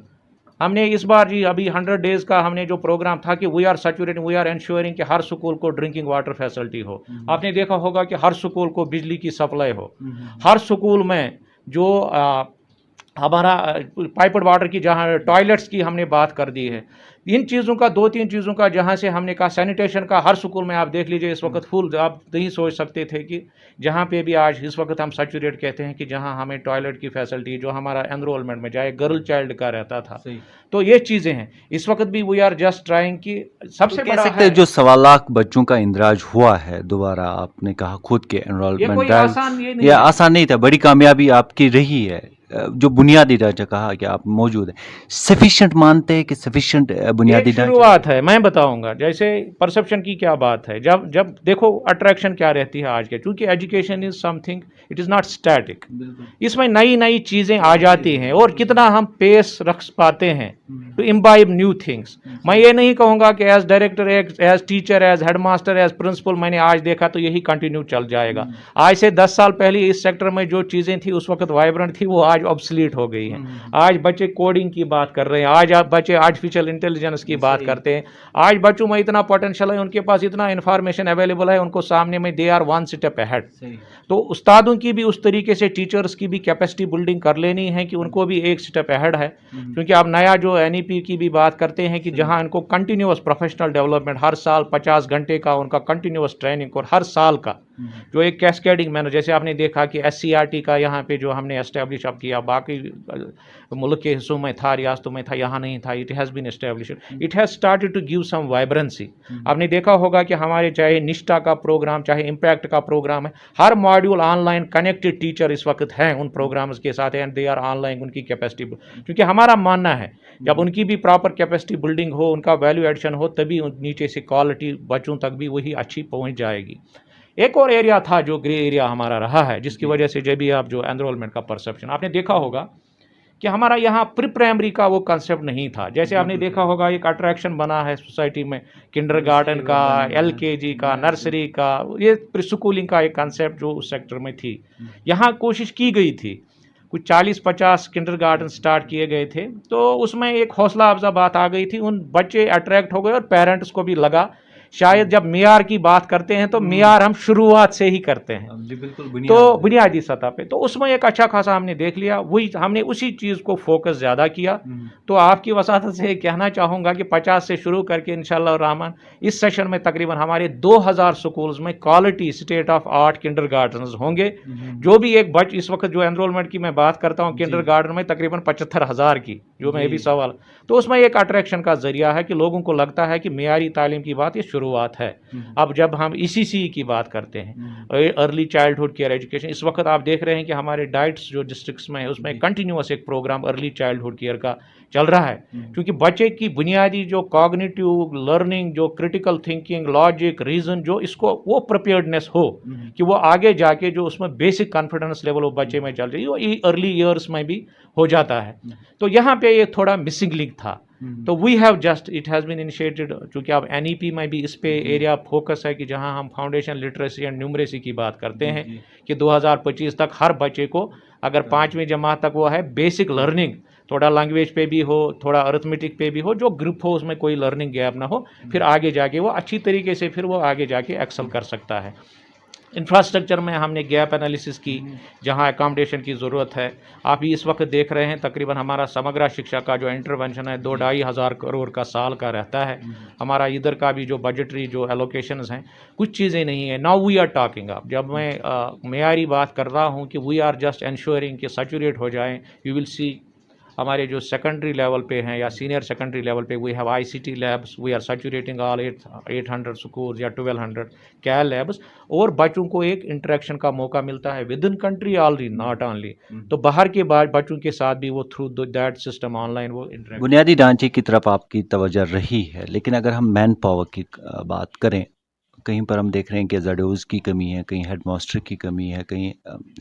हमने इस बार जी अभी 100 डेज़ का हमने जो प्रोग्राम था कि we are saturating, we are ensuring कि हर स्कूल को ड्रिंकिंग वाटर फैसिलिटी हो। आपने देखा होगा कि हर स्कूल को बिजली की सप्लाई हो, हर स्कूल में जो हमारा पाइप्ड वाटर की, जहाँ टॉयलेट्स की हमने बात कर दी है, इन चीज़ों का 2-3 चीज़ों का, जहाँ से हमने कहा सैनिटेशन का हर स्कूल में आप देख लीजिए इस वक्त फुल। आप नहीं सोच सकते थे कि जहाँ पे भी आज इस वक्त हम सैचुरेट कहते हैं कि जहाँ हमें टॉयलेट की फैसिलिटी, जो हमारा एनरोलमेंट में चाहे गर्ल चाइल्ड का रहता था, तो ये चीज़ें हैं। इस वक्त भी वी आर जस्ट ट्राइंग कि सबसे तो बड़ा है जो 1.25 लाख बच्चों का इंदराज हुआ है दोबारा, आपने कहा खुद के एनरोलमेंट, ये आसान नहीं था, बड़ी कामयाबी आपकी रही है। जो बुनियादी ढांचा कहा कि आप मौजूद है, सफिशिएंट मानते हैं कि सफिशिएंट बुनियादी ढांचा शुरुआत है। मैं बताऊंगा जैसे परसेप्शन की क्या बात है। जब देखो अट्रैक्शन क्या रहती है आज के, क्योंकि education is something, it is not static. इसमें नई नई चीज़ें आ जाती हैं और कितना हम पेस रख पाते हैं टू इम्बाइब न्यू थिंग्स। मैं ये नहीं कहूँगा कि as director, as teacher, as headmaster, as principal मैंने आज देखा तो यही कंटिन्यू चल जाएगा। आज से 10 साल पहले इस सेक्टर में जो चीज़ें थी उस वक्त वाइब्रेंट थी, वो आज आज ऑब्सलीट हो गई हैं। आज बच्चे कोडिंग की बात कर रहे हैं, आज बच्चे आर्टिफिशियल इंटेलिजेंस की बात करते हैं। आज बच्चों में इतना पोटेंशियल है, उनके पास इतना इन्फॉर्मेशन अवेलेबल है, उनको सामने में they are one step ahead. तो उस्तादों की भी उस तरीके से, टीचर्स की भी कैपेसिटी बिल्डिंग कर लेनी है कि उनको भी एक स्टेप अहेड है। क्योंकि अब नया जो NEP की भी बात करते हैं कि जहां इनको कंटिन्यूअस प्रोफेशनल डेवलपमेंट, हर साल 50 घंटे का उनका कंटिन्यूअस ट्रेनिंग, और हर साल का जो एक कैस्केडिंग मैनर, जैसे आपने देखा कि SCRT का यहाँ पे जो हमने एस्टेब्लिश अब किया, बाकी मुल्क के हिस्सों में था, रियासतों में था, यहाँ नहीं था, it has been establish, it has started to give some vibrancy. आपने देखा होगा कि हमारे चाहे निष्ठा का प्रोग्राम, चाहे इम्पैक्ट का प्रोग्राम है, हर मॉड्यूल ऑनलाइन कनेक्टेड टीचर इस वक्त हैं उन प्रोग्राम्स के साथ, एंड दे आर ऑनलाइन उनकी कैपेसिटी। क्योंकि हमारा मानना है जब उनकी भी प्रॉपर कैपेसिटी बिल्डिंग हो, उनका वैल्यू एडिशन हो, तभी नीचे से क्वालिटी बच्चों तक भी वही अच्छी पहुँच जाएगी। एक और एरिया था जो ग्रे एरिया हमारा रहा है, जिसकी वजह से जब भी आप जो एनरोलमेंट का परसेप्शन, आपने देखा होगा कि हमारा यहाँ प्री प्राइमरी का वो कंसेप्ट नहीं था। जैसे आपने देखा होगा एक अट्रैक्शन बना है सोसाइटी में किंडरगार्टन का, LKG का, नर्सरी का, ये प्री स्कूलिंग का एक कंसेप्ट जो उस सेक्टर में थी। यहाँ कोशिश की गई थी, कुछ 40-50 किंडरगार्टन स्टार्ट किए गए थे, तो उसमें एक हौसला अफजा बात आ गई थी, उन बच्चे अट्रैक्ट हो गए और पेरेंट्स को भी लगा शायद जब मियार की बात करते हैं तो मियार हम शुरुआत से ही करते हैं, बिल्कुल तो बुनियादी सतह पे, तो उसमें एक अच्छा खासा हमने देख लिया, वही हमने उसी चीज़ को फोकस ज़्यादा किया। तो आपकी वसात से कहना चाहूँगा कि 50 से शुरू करके इंशाल्लाह रहमान इस सेशन में तकरीबन हमारे 2000 स्कूल्स में क्वालिटी स्टेट ऑफ आर्ट किंडरगार्टन्स होंगे। जो भी एक बच इस वक्त जो एनरोलमेंट की मैं बात करता हूँ किंडरगार्टन में तकरीबन 75,000 की, जो मैं भी सवाल, तो उसमें एक अट्रैक्शन का जरिया है कि लोगों को लगता है कि मियारी तालीम की बात ये शुरुआत है। अब जब हम ECC की बात करते हैं, अर्ली चाइल्डहुड केयर एजुकेशन, इस वक्त आप देख रहे हैं कि हमारे डाइट्स जो डिस्ट्रिक्ट्स में है उसमें कंटिन्यूअस एक प्रोग्राम अर्ली चाइल्डहुड केयर का चल रहा है। क्योंकि बच्चे की बुनियादी जो कॉग्निटिव लर्निंग, जो क्रिटिकल थिंकिंग, लॉजिक, रीजन, जो इसको वो प्रिपेयर्डनेस हो कि वो आगे जाके जो उसमें बेसिक कॉन्फिडेंस लेवल वो बच्चे में चल रही है, वो अर्ली ईयर्स में भी हो जाता है। तो यहाँ पे ये थोड़ा मिसिंग लिंक था। तो we have just, it has been initiated, चूँकि अब NEP में भी इस पे एरिया फोकस है कि जहाँ हम फाउंडेशन लिटरेसी एंड न्यूमरेसी की बात करते हैं कि 2025 तक हर बच्चे को अगर 5वीं जमात तक वो है बेसिक लर्निंग, थोड़ा लैंग्वेज पे भी हो, थोड़ा अरिथमेटिक पे भी हो, जो ग्रुप हो उसमें कोई लर्निंग गैप ना हो, फिर आगे जाके वो अच्छी तरीके से फिर वो आगे जाके एक्सेल कर सकता है। इंफ्रास्ट्रक्चर में हमने गैप एनालिसिस की, जहां अकोमोडेशन की ज़रूरत है। आप ही इस वक्त देख रहे हैं तकरीबन हमारा समग्र शिक्षा का जो इंटरवेंशन है 2-2.5 हज़ार करोड़ का साल का रहता है। हमारा इधर का भी जो बजटरी जो एलोकेशंस हैं, कुछ चीज़ें नहीं है। नाउ वी आर टॉकिंग, अब जब मैं मेयारी बात कर रहा हूँ कि वी आर जस्ट एंश्योरिंग कि सैचुरेट हो जाएँ। यू विल सी हमारे जो सेकेंडरी लेवल पे हैं या सीनियर सेकेंडरी लेवल पे we have ICT labs, we are saturating all 800 schools या 1200 कैल लैब्स, और बच्चों को एक इंटरेक्शन का मौका मिलता है with in country already, not only, तो बाहर के बाद बच्चों के साथ भी वो थ्रू दैट सिस्टम ऑनलाइन वो इंटरेक्ट। बुनियादी ढांचे की तरफ आपकी तवज्जो रही है, लेकिन अगर हम मैन पावर की बात करें, कहीं पर हम देख रहे हैं कि ज़डोज़ की कमी है, कहीं हेडमास्टर की कमी है, कहीं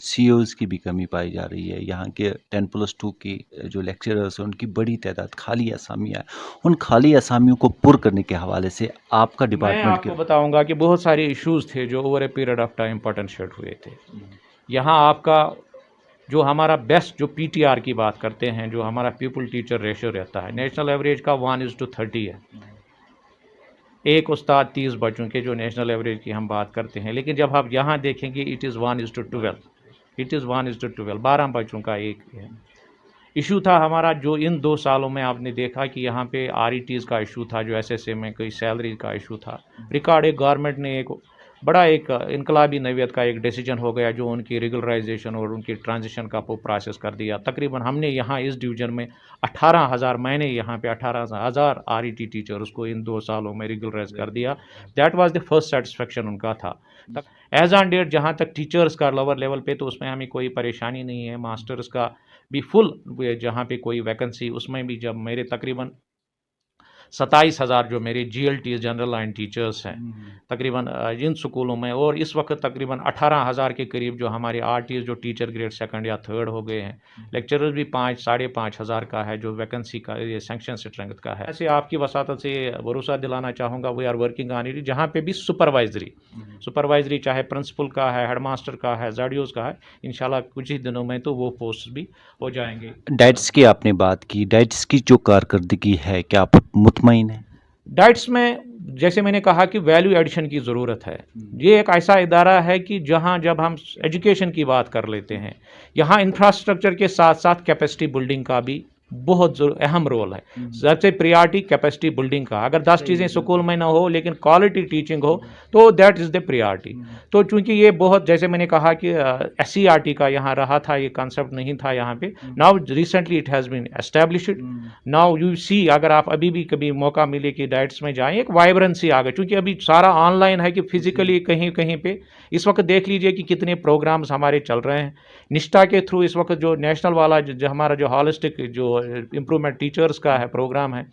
CEOs की भी कमी पाई जा रही है। यहाँ के 10+2 की जो लेक्चरर्स हैं उनकी बड़ी तादाद खाली असामियाँ हैं। उन खाली असामियों को पुर करने के हवाले से आपका मैं डिपार्टमेंट आपको बताऊंगा कि बहुत सारे इश्यूज थे जो over a period of time potentiate हुए थे। यहाँ आपका जो हमारा बेस्ट जो PTR की बात करते हैं, जो हमारा पीपल टीचर रेशियो रहता है, नेशनल एवरेज का 1:30 है। एक उस्ताद 30 बच्चों के, जो नेशनल एवरेज की हम बात करते हैं। लेकिन जब आप यहाँ देखेंगे इट इज़ 1:12, इट इज़ 1:12, 12 बच्चों का एक है। इशू था हमारा जो इन 2 सालों में आपने देखा कि यहाँ पे RETs का इशू था, जो SSA में कोई सैलरी का इशू था। रिकॉर्ड एक गवर्नमेंट ने एक बड़ा एक इनकलाबी नवीयत का एक डिसीजन हो गया, जो उनकी रेगुलराइजेशन और उनकी ट्रांजिशन का प्रोसेस कर दिया। तकरीबन हमने यहाँ इस डिवीज़न में 18,000, मैंने यहाँ पे 18,000 RET टीचर्स को इन 2 सालों में रेगुलराइज कर दिया। That was the first satisfaction उनका था। एज ऑन डेट जहाँ तक टीचर्स का लोअर लेवल पे, तो उसमें हमें कोई परेशानी नहीं है। मास्टर्स का भी फुल जहाँ पे कोई वैकेंसी, उसमें भी जब मेरे तकरीबन 27,000 जो मेरे GLT जनरल लाइन टीचर्स हैं तकरीबन इन स्कूलों में, और इस वक्त तकरीबन 18,000 के करीब जो हमारे RTs जो टीचर ग्रेड 2nd या 3rd हो गए हैं। लेक्चरर्स भी 5-5,500 का है जो वैकेंसी का ये सैंक्शन स्ट्रेंथ का है। ऐसे आपकी वसातत से भरोसा दिलाना चाहूँगा, we are working on it, जहाँ पे भी सुपरवाइजरी चाहे प्रिंसिपल का है, हेडमास्टर का है, ZDOs का है, इंशाल्लाह कुछ ही दिनों में तो वो पोस्ट भी हो जाएंगे। डाइट्स की आपने बात की, डाइट्स की जो कारकर्दगी है, क्या आप मुतमईन हैं? डाइट्स में जैसे मैंने कहा कि वैल्यू एडिशन की ज़रूरत है। ये एक ऐसा इदारा है कि जहाँ जब हम एजुकेशन की बात कर लेते हैं, यहाँ इंफ्रास्ट्रक्चर के साथ साथ कैपेसिटी बिल्डिंग का भी बहुत अहम रोल है। सबसे प्रियॉरिटी कैपेसिटी बिल्डिंग का, अगर 10 चीज़ें स्कूल में ना हो लेकिन क्वालिटी टीचिंग हो तो दैट इज़ द प्रियॉरिटी। तो चूंकि ये बहुत, जैसे मैंने कहा कि SCERT का यहाँ रहा था, ये कॉन्सेप्ट नहीं था यहाँ पे, now recently it has been established. Now you see, अगर आप अभी भी कभी मौका मिले कि डाइट्स में जाएं, एक वाइब्रेंसी आ गई, क्योंकि अभी सारा ऑनलाइन है कि फिजिकली कहीं कहीं पे इस वक्त देख लीजिए कि कितने प्रोग्राम्स हमारे चल रहे हैं। निष्ठा के थ्रू इस वक्त जो नेशनल वाला जो हमारा जो हॉलिस्टिक जो इम्प्रूवमेंट टीचर्स का है प्रोग्राम है,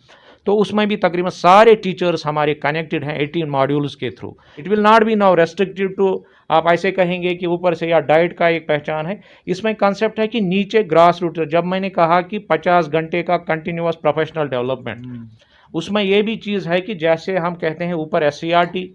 तो उसमें भी तकरीबन सारे टीचर्स हमारे कनेक्टेड हैं 18 मॉड्यूल्स के through. It will not be now restricted to, आप ऐसे कहेंगे कि ऊपर से या डाइट का एक पहचान है, इसमें कंसेप्ट है कि नीचे ग्रास रूट। जब मैंने कहा कि 50 घंटे का कंटिन्यूअस प्रोफेशनल डेवलपमेंट, उसमें यह भी चीज़ है कि जैसे हम कहते हैं ऊपर SCERT,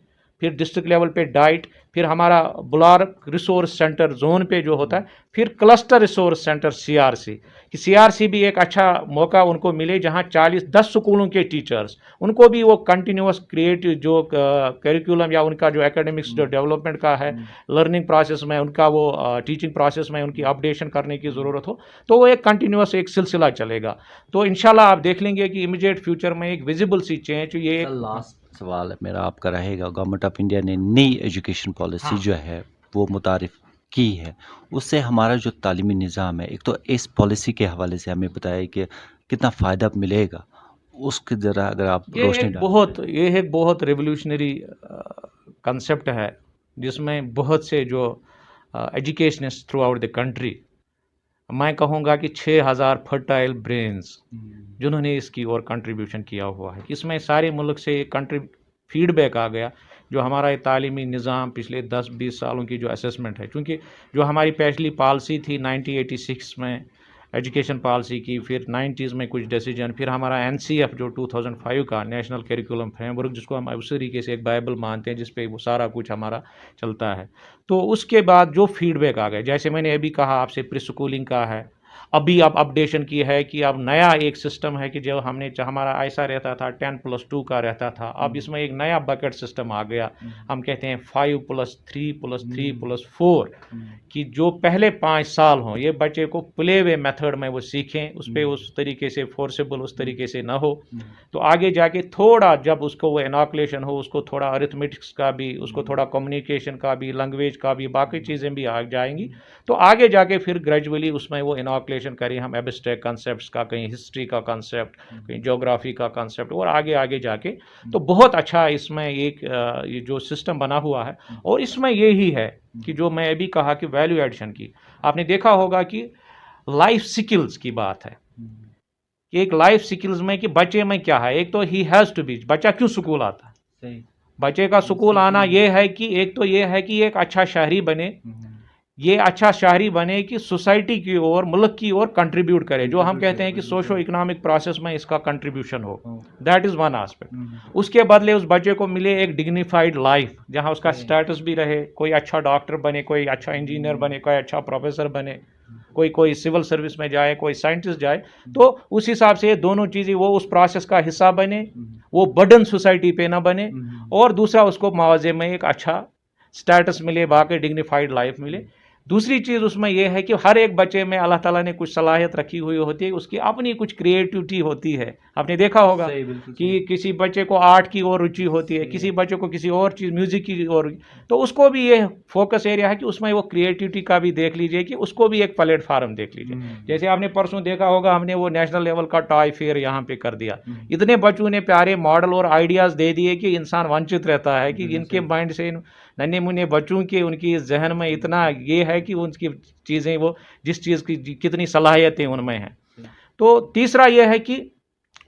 फिर डिस्ट्रिक्ट लेवल पे डाइट, फिर हमारा ब्लॉक रिसोर्स सेंटर जोन पे जो होता है, फिर क्लस्टर रिसोर्स सेंटर CRC, कि CRC भी एक अच्छा मौका उनको मिले जहां 10 स्कूलों के टीचर्स, उनको भी वो कंटिन्यूअस क्रिएटिव जो करिकुलम या उनका जो एकेडमिक्स जो डेवलपमेंट का है, लर्निंग प्रोसेस में उनका वो टीचिंग प्रोसेस में उनकी अपडेशन करने की ज़रूरत हो, तो वो एक कंटिन्यूअस एक सिलसिला चलेगा। तो इंशाल्लाह आप देख लेंगे कि इमीडिएट फ्यूचर में एक विजिबल सी चेंज, ये लास्ट सवाल मेरा आपका रहेगा, गवर्नमेंट ऑफ इंडिया ने नई एजुकेशन पॉलिसी जो है वो मुतारिफ की है, उससे हमारा जो तालीमी निज़ाम है, एक तो इस पॉलिसी के हवाले से हमें बताया कि कितना फ़ायदा मिलेगा, उसके ज़रा अगर आप रोशनी डालें। ये एक बहुत रेवोल्यूशनरी कंसेप्ट है जिसमें बहुत से जो educationist through out the country, मैं कहूँगा कि 6,000 फर्टाइल ब्रेन्स जिन्होंने इसकी और कंट्रीब्यूशन किया हुआ है। इसमें सारे मुल्क से फीडबैक आ गया जो हमारा तालीमी निज़ाम पिछले 10-20 सालों की जो असेसमेंट है, क्योंकि जो हमारी पिछली पॉलिसी थी 1986 में एजुकेशन पॉलिसी की, फिर 90s में कुछ डिसीजन, फिर हमारा NCF जो 2005 का नेशनल करिकुलम फ्रेमवर्क, जिसको हम उस तरीके से एक बाइबल मानते हैं जिस पे वो सारा कुछ हमारा चलता है। तो उसके बाद जो फीडबैक आ गए, जैसे मैंने अभी कहा आपसे प्री स्कूलिंग का है, अभी अब अपडेशन की है कि अब नया एक सिस्टम है कि जो हमने हमारा ऐसा रहता था 10+2 का रहता था, अब इसमें एक नया बकेट सिस्टम आ गया, हम कहते हैं 5+3+3+4, कि जो पहले 5 साल हों ये बच्चे को प्ले वे मेथड में वो सीखें, उस पर उस तरीके से फोर्सेबल उस तरीके से ना हो, तो आगे जाके थोड़ा जब उसको वो इनॉकुलेशन हो, उसको थोड़ा अरिथमेटिक्स का भी, उसको थोड़ा कम्युनिकेशन का भी, लैंग्वेज का भी, बाकी चीज़ें भी आ जाएंगी, तो आगे जाके फिर ग्रेजुअली उसमें वो इनॉकुलेशन करें हम एब्स्ट्रैक्ट कॉन्सेप्ट्स का, कहीं हिस्ट्री का कॉन्सेप्ट, कहीं ज्योग्राफी का कॉन्सेप्ट, और आगे आगे जाके तो बहुत अच्छा इसमें एक ये जो सिस्टम बना हुआ है। और इसमें यही है कि जो मैं अभी कहा कि वैल्यू एडिशन की, आपने देखा होगा कि लाइफ स्किल्स की बात है कि एक लाइफ स्किल्स में कि बच्चे में क्या है, एक तो ही हैज़ टू बी, बच्चा क्यों स्कूल आता है, सही बच्चे का स्कूल आना ये है कि एक तो ये है कि एक अच्छा शहरी बने, ये अच्छा शहरी बने कि सोसाइटी की ओर, मुल्क की ओर कंट्रीब्यूट करे, जो हम कहते हैं कि सोशो इकोनॉमिक प्रोसेस में इसका कंट्रीब्यूशन हो, दैट इज़ वन एस्पेक्ट। उसके बदले उस बच्चे को मिले एक डिग्निफाइड लाइफ जहां उसका स्टेटस भी रहे, कोई अच्छा डॉक्टर बने, कोई अच्छा इंजीनियर बने, कोई अच्छा प्रोफेसर बने, कोई सिविल सर्विस में जाए, कोई साइंटिस्ट जाए, तो उस हिसाब से दोनों चीज़ें वो उस प्रोसेस का हिस्सा बने, वो बर्डन सोसाइटी पे ना बने, और दूसरा उसको मुआवजे में एक अच्छा स्टेटस मिले, बाकी डिग्निफाइड लाइफ मिले। दूसरी चीज़ उसमें यह है कि हर एक बच्चे में अल्लाह ताला ने कुछ सलाहियत रखी हुई होती है, उसकी अपनी कुछ क्रिएटिविटी होती है। आपने देखा होगा कि किसी बच्चे को आर्ट की ओर रुचि होती है, किसी बच्चे को किसी और चीज़ म्यूज़िक की ओर, तो उसको भी ये फोकस एरिया है कि उसमें वो क्रिएटिविटी का भी देख लीजिए, कि उसको भी एक प्लेटफार्म देख लीजिए। जैसे आपने परसों देखा होगा, हमने वो नेशनल लेवल का टॉय फेयर यहाँ पे कर दिया, इतने बच्चों ने प्यारे मॉडल और आइडियाज़ दे दिए कि इंसान वंचित रहता है कि इनके माइंड से, नन्हे मुन्ने बच्चों के उनकी जहन में इतना ये है कि उनकी चीज़ें, वो जिस चीज़ की कितनी सलाहियतें उनमें हैं। तो तीसरा यह है कि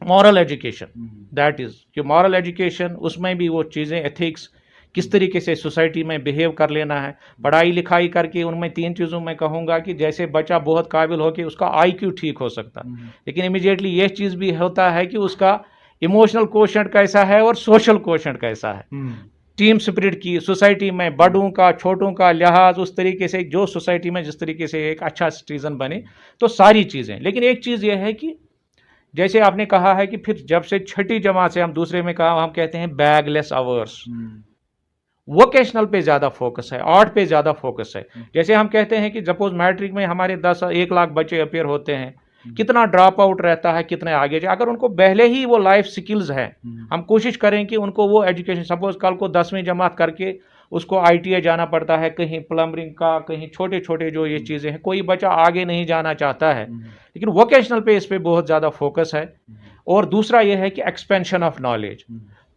मॉरल एजुकेशन, दैट इज़ कि मॉरल एजुकेशन, उसमें भी वो चीज़ें, एथिक्स, किस तरीके से सोसाइटी में बिहेव कर लेना है। पढ़ाई लिखाई करके उनमें 3 चीज़ों में कहूँगा कि जैसे बच्चा बहुत काबिल हो कि उसका आईक्यू ठीक हो सकता है, लेकिन इमीडिएटली ये चीज़ भी होता है कि उसका इमोशनल कोशेंट कैसा है और सोशल कोशेंट कैसा है, टीम स्पिरिट की, सोसाइटी में बड़ों का छोटों का लिहाज, उस तरीके से जो सोसाइटी में जिस तरीके से एक अच्छा सिटीजन बने, तो सारी चीज़ें। लेकिन एक चीज़ ये है कि जैसे आपने कहा है कि फिर जब से छठी जमात से हम दूसरे में कहा, हम कहते हैं बैगलेस आवर्स, वोकेशनल पे ज़्यादा फोकस है, आर्ट पे ज़्यादा फोकस है। जैसे हम कहते हैं कि सपोज मैट्रिक में हमारे 1 लाख बच्चे अपेयर होते हैं, कितना ड्रॉप आउट रहता है, कितने आगे जाए। अगर उनको पहले ही वो लाइफ स्किल्स है, हम कोशिश करें कि उनको वो एजुकेशन, सपोज कल को 10वीं जमात करके उसको ITI जाना पड़ता है, कहीं प्लम्बरिंग का, कहीं छोटे छोटे जो ये चीज़ें हैं, कोई बच्चा आगे नहीं जाना चाहता है, लेकिन वोकेशनल पे इस पे बहुत ज़्यादा फोकस है। और दूसरा ये है कि एक्सपेंशन ऑफ नॉलेज,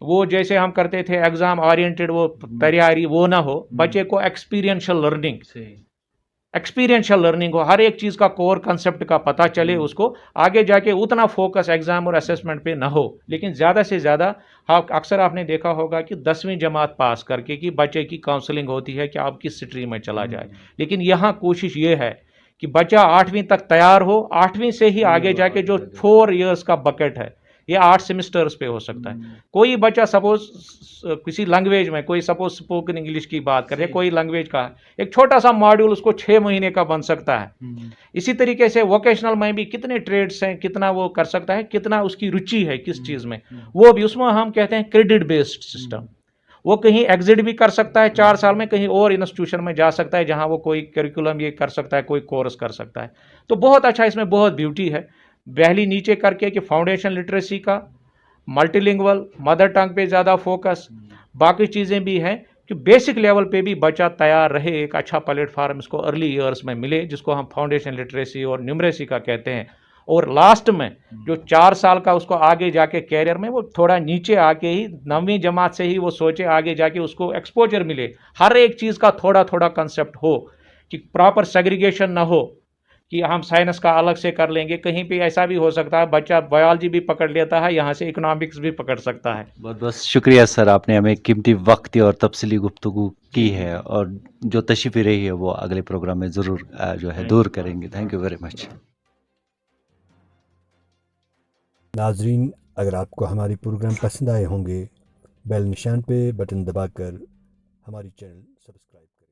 वो जैसे हम करते थे एग्जाम ओरिएंटेड वो तैयारी, वो ना हो, बच्चे को एक्सपीरियंशियल लर्निंग हो, हर एक चीज़ का कोर कंसेप्ट का पता चले उसको, आगे जाके उतना फोकस एग्जाम और असेसमेंट पे ना हो। लेकिन ज़्यादा से ज़्यादा, हाँ, अक्सर आपने देखा होगा कि 10वीं जमात पास करके कि बच्चे की काउंसलिंग होती है कि आप किस स्ट्रीम में चला जाए, लेकिन यहाँ कोशिश ये है कि बच्चा 8वीं तक तैयार हो, 8वीं से ही आगे जाके जो 4 इयर्स का बकेट है, ये 8 सेमिस्टर्स पे हो सकता है। कोई बच्चा सपोज किसी लैंग्वेज में, कोई सपोज स्पोकन इंग्लिश की बात करें, कोई लैंग्वेज का एक छोटा सा मॉड्यूल उसको 6 महीने का बन सकता है। इसी तरीके से वोकेशनल में भी कितने ट्रेड्स हैं, कितना वो कर सकता है, कितना उसकी रुचि है किस चीज़ में, वो भी उसमें हम कहते हैं क्रेडिट बेस्ड सिस्टम। वो कहीं एग्जिट भी कर सकता है 4 साल में, कहीं और इंस्टीट्यूशन में जा सकता है जहाँ वो कोई करिकुलम ये कर सकता है, कोई कोर्स कर सकता है। तो बहुत अच्छा, इसमें बहुत ब्यूटी है। पहली नीचे करके कि फाउंडेशन लिटरेसी का, मल्टीलिंगुअल, मदर टंग पे ज़्यादा फोकस, बाकी चीज़ें भी हैं कि बेसिक लेवल पे भी बच्चा तैयार रहे, एक अच्छा प्लेटफार्म इसको अर्ली ईयर्स में मिले, जिसको हम फाउंडेशन लिटरेसी और न्यूमरेसी का कहते हैं। और लास्ट में जो 4 साल का उसको आगे जाके कैरियर में, वो थोड़ा नीचे आके ही 9वीं जमात से ही वो सोचे आगे जाके उसको एक्सपोजर मिले, हर एक चीज़ का थोड़ा थोड़ा कंसेप्ट हो, कि प्रॉपर सेग्रीगेशन ना हो कि हम साइंस का अलग से कर लेंगे। कहीं पे ऐसा भी हो सकता है बच्चा बायोलॉजी भी पकड़ लेता है, यहाँ से इकोनॉमिक्स भी पकड़ सकता है। बहुत बहुत शुक्रिया सर, आपने हमें कीमती वक्त और तफसीली गुफ्तगू की है, और जो तशरीफ़ रही है वो अगले प्रोग्राम में ज़रूर जो है दूर करेंगे। Thank you very much. नाजरीन, अगर आपको हमारे प्रोग्राम पसंद आए होंगे, बेल निशान पे बटन दबाकर हमारी चैनल सब्सक्राइब करें।